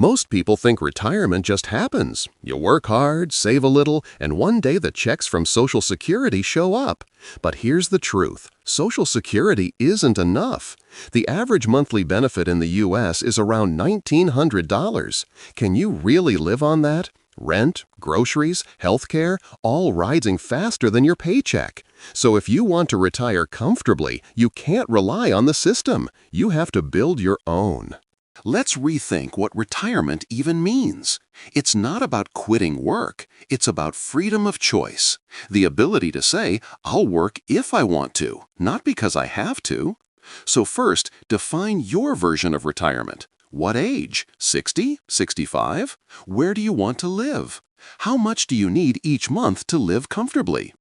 Most people think retirement just happens. You work hard, save a little, and one day the checks from Social Security show up. But here's the truth. Social Security isn't enough. The average monthly benefit in the U.S. is around $1,900. Can you really live on that? Rent, groceries, healthcare, all rising faster than your paycheck. So if you want to retire comfortably, you can't rely on the system. You have to build your own. Let's rethink what retirement even means. It's not about quitting work. It's about freedom of choice. The ability to say, I'll work if I want to, not because I have to. So first, define your version of retirement. What age? 60? 65? Where do you want to live? How much do you need each month to live comfortably?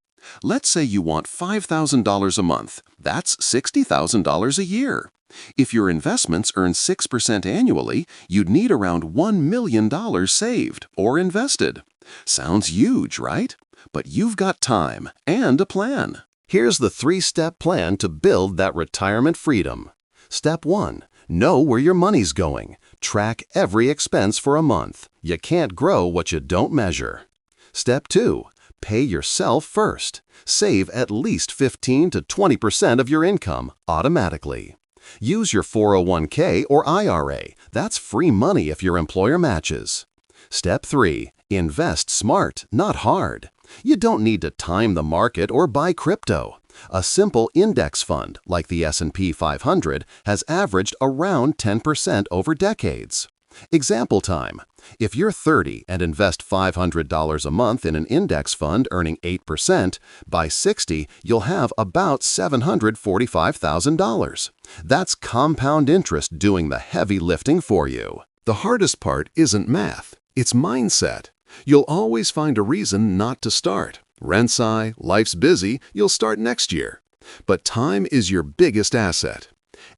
Let's say you want $5,000 a month. That's $60,000 a year. If your investments earn 6% annually, you'd need around $1 million saved or invested. Sounds huge, right? But you've got time and a plan. Here's the 3-step plan to build that retirement freedom. Step 1. Know where your money's going. Track every expense for a month. You can't grow what you don't measure. Step 2. Pay yourself first. Save at least 15 to 20% of your income automatically. Use your 401k or IRA. That's free money if your employer matches. Step 3. Invest smart, not hard. You don't need to time the market or buy crypto. A simple index fund, like the S&P 500, has averaged around 10% over decades. Example time. If you're 30 and invest $500 a month in an index fund earning 8%, by 60, you'll have about $745,000. That's compound interest doing the heavy lifting for you. The hardest part isn't math, it's mindset. You'll always find a reason not to start. Rent's high, life's busy, you'll start next year. But time is your biggest asset.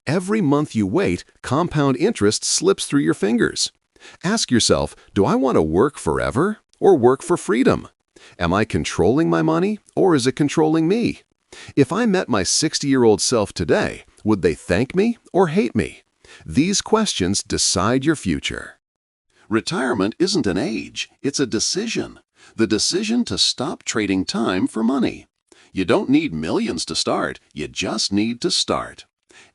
Every month you wait, compound interest slips through your fingers. Ask yourself, do I want to work forever or work for freedom? Am I controlling my money or is it controlling me? If I met my 60-year-old self today, would they thank me or hate me? These questions decide your future. Retirement isn't an age, it's a decision. The decision to stop trading time for money. You don't need millions to start, you just need to start.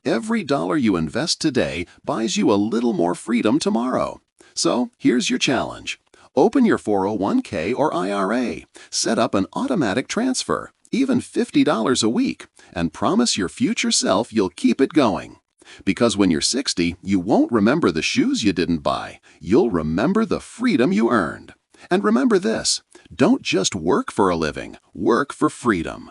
Every dollar you invest today buys you a little more freedom tomorrow. So here's your challenge. Open your 401k or IRA. Set up an automatic transfer, even $50 a week, and promise your future self you'll keep it going. Because when you're 60, you won't remember the shoes you didn't buy. You'll remember the freedom you earned. And remember this, don't just work for a living, work for freedom.